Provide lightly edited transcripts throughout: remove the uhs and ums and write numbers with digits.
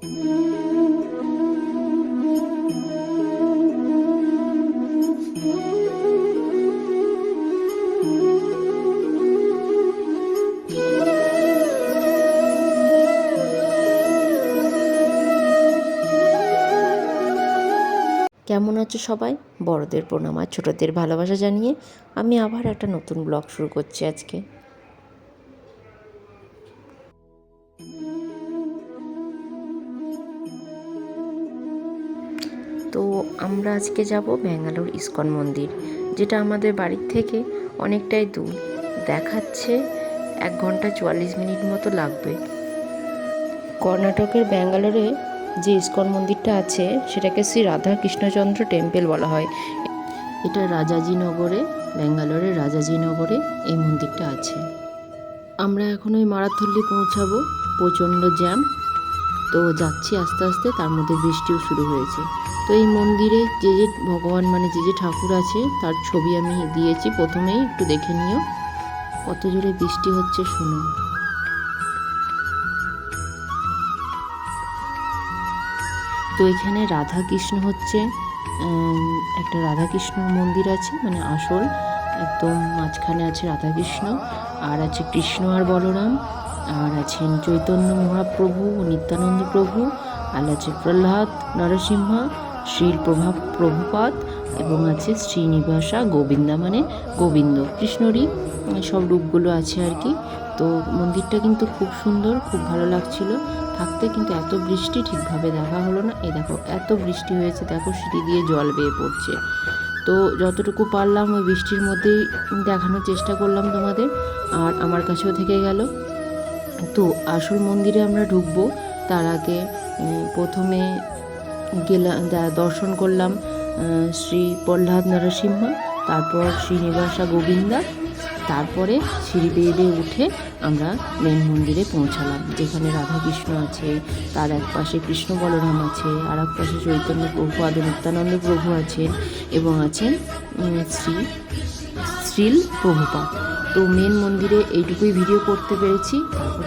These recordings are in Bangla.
কেমন আছো সবাই? বড়দের প্রণাম আর ছোটদের ভালোবাসা জানিয়ে আমি আবার একটা নতুন ব্লগ শুরু করছি আজকে। তো আমরা আজকে যাব ব্যাঙ্গালোর ইসকন মন্দির, যেটা আমাদের বাড়ির থেকে অনেকটাই দূর। দেখাচ্ছে 1 ঘন্টা 44 মিনিট মতো লাগবে। কর্ণাটকের ব্যাঙ্গালোরে যে ইসকন মন্দিরটা আছে সেটাকে শ্রী রাধা কৃষ্ণচন্দ্র টেম্পল বলা হয়। এটা রাজাজিনগরে, ব্যাঙ্গালোরের রাজাজিনগরে এই মন্দিরটা আছে। আমরা এখন ওই মারাথল্লি পৌঁছাবো, প্রচণ্ড জ্যাম। তো যাচ্ছি আস্তে আস্তে, তার মধ্যে বৃষ্টিও শুরু হয়েছে। তো এই মন্দিরে যে যে ভগবান মানে যে ঠাকুর আছে তার ছবি আমি দিয়েছি, প্রথমেই একটু দেখে নিও। কত জোরে বৃষ্টি হচ্ছে শুনো। তো এখানে রাধাকৃষ্ণ হচ্ছে, একটা রাধাকৃষ্ণ মন্দির আছে, মানে আসল একদম মাঝখানে আছে রাধাকৃষ্ণ, আর আছে কৃষ্ণ আর বলরাম, আর আছেন চৈতন্য মহাপ্রভু ও নিত্যানন্দ প্রভু, আর আছে প্রহ্লাদ নরসিংহ, শ্রীল প্রভুপাদ, এবং আছে শ্রীনিবাসা গোবিন্দা মানে গোবিন্দ কৃষ্ণরই সব রূপগুলো আছে আর কি। তো মন্দিরটা কিন্তু খুব সুন্দর, খুব ভালো লাগছিল থাকতে, কিন্তু এত বৃষ্টি ঠিকভাবে দেখা হলো না। এই দেখো এত বৃষ্টি হয়েছে, দেখো সিঁড়ি দিয়ে জল বেয়ে পড়ছে। তো যতটুকু পারলাম ওই বৃষ্টির মধ্যেই দেখানোর চেষ্টা করলাম তোমাদের, আর আমার কাছেও থেকে গেল। তো আসল মন্দিরে আমরা ঢুকবো তার আগে প্রথমে গেলাম, দর্শন করলাম শ্রী প্রহ্লাদ নরসিংহ, তারপর শ্রীনিবাসা গোবিন্দা, তারপরে সিঁড়ি বেয়ে উঠে আমরা মেন মন্দিরে পৌঁছালাম, যেখানে রাধাকৃষ্ণ আছে, তার এক পাশে কৃষ্ণ বলরাম আছে, আর এক পাশে চৈতন্য প্রভু আদি নিত্যানন্দ প্রভু আছেন, এবং আছেন শ্রীল প্রভুপাদ। তো মেন মন্দিরে এইটুকুই ভিডিও করতে পেরেছি।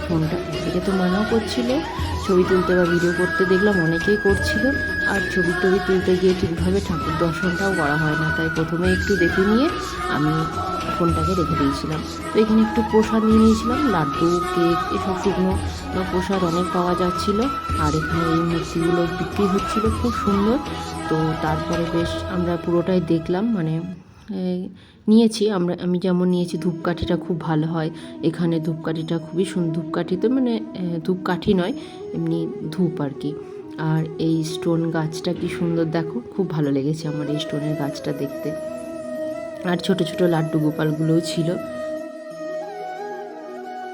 ফোনটা থেকে তো মানাও করছিল ছবি তুলতে বা ভিডিও করতে, দেখলাম অনেকেই করছিল, আর ছবি তুলতে গিয়ে ঠিকভাবে ঠাকুর দর্শনটাও করা হয় না, তাই প্রথমে একটু দেখে নিয়ে আমি ফোনটাকে রেখে দিয়েছিলাম। তো এখানে একটু প্রসাদ নিয়ে নিয়েছিলাম, লাড্ডু, কেক, এসব শুকনো প্রসাদ অনেক পাওয়া যাচ্ছিল, আর এখানে এই মূর্তিগুলো বিক্রি হচ্ছিল, খুব সুন্দর। তো তারপরে বেশ আমরা পুরোটাই দেখলাম, মানে নিয়েছি আমি যেমন নিয়েছি। ধূপকাঠিটা খুব ভালো হয় এখানে, ধূপকাঠিটা খুবই সুন্দর। ধূপকাঠি তো মানে ধূপকাঠি নয়, এমনি ধূপ আর কি। আর এই স্টোন গাছটা কি সুন্দর দেখো, খুব ভালো লেগেছে আমার এই স্টোনের গাছটা দেখতে। আর ছোট ছোট লাড্ডু গোপালগুলোও ছিল।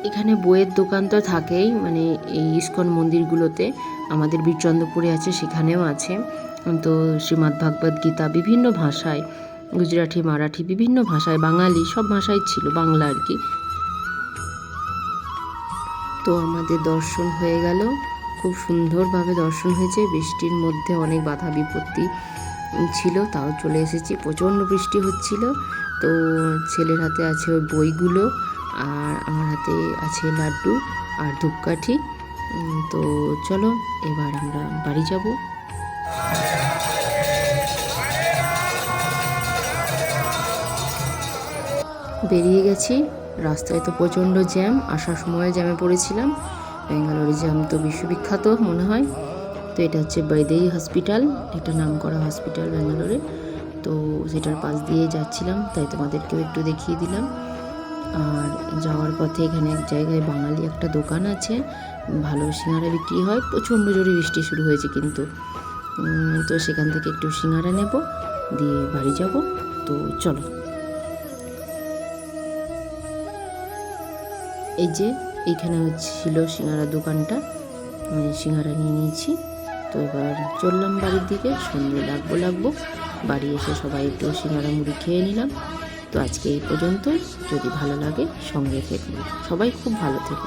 এখানে বইয়ের দোকান তো থাকেই, মানে এই ইসকন মন্দিরগুলোতে, আমাদের বীরচন্দ্রপুরে আছে, সেখানেও আছে। তো শ্রীমদ্ ভাগবত গীতা বিভিন্ন ভাষায়, গুজরাটি, মারাঠি, বিভিন্ন ভাষায়, বাঙালি, সব ভাষায় ছিল, বাংলা আর কি। তো আমাদের দর্শন হয়ে গেল, খুব সুন্দরভাবে দর্শন হয়েছে। বৃষ্টির মধ্যে অনেক বাধা বিপত্তি ছিল, তাও চলে এসেছি। প্রচণ্ড বৃষ্টি হচ্ছিল। তো ছেলের হাতে আছে ওই বইগুলো, আর আমার হাতে আছে লাড্ডু আর ধূপকাঠি। তো চলো এবার আমরা বাড়ি যাব। বেরিয়ে গেছি। রাস্তায় তো প্রচণ্ড জ্যাম, আসার সময় জ্যামে পড়েছিলাম। ব্যাঙ্গালোরে জ্যাম তো বিশ্ববিখ্যাত মনে হয়। তো এটা হচ্ছে বৈদেহী হসপিটাল, একটা নামকরা হসপিটাল ব্যাঙ্গালোরে। তো সেটার পাশ দিয়ে যাচ্ছিলাম, তাই তোমাদেরকেও একটু দেখিয়ে দিলাম। আর যাওয়ার পথে এখানে এক জায়গায় বাঙালি একটা দোকান আছে, ভালো সিঙ্গারা বিক্রি হয়। প্রচণ্ড জোরে বৃষ্টি শুরু হয়েছে কিন্তু। তো সেখান থেকে একটু সিঙ্গারা নেব, দিয়ে বাড়ি যাব। তো চলো, এই যে এইখানে ছিল সিঙ্গারা দোকানটা, সিঙ্গারা নিয়ে নিয়েছি। তো এবার চললাম বাড়ির দিকে, সন্ধ্যে লাগবো। বাড়ি এসে সবাই একটু সিঙ্গারা মুড়ি খেয়ে নিলাম। তো আজকে এই পর্যন্ত। যদি ভালো লাগে সঙ্গে থেকো, সবাই খুব ভালো থেকো।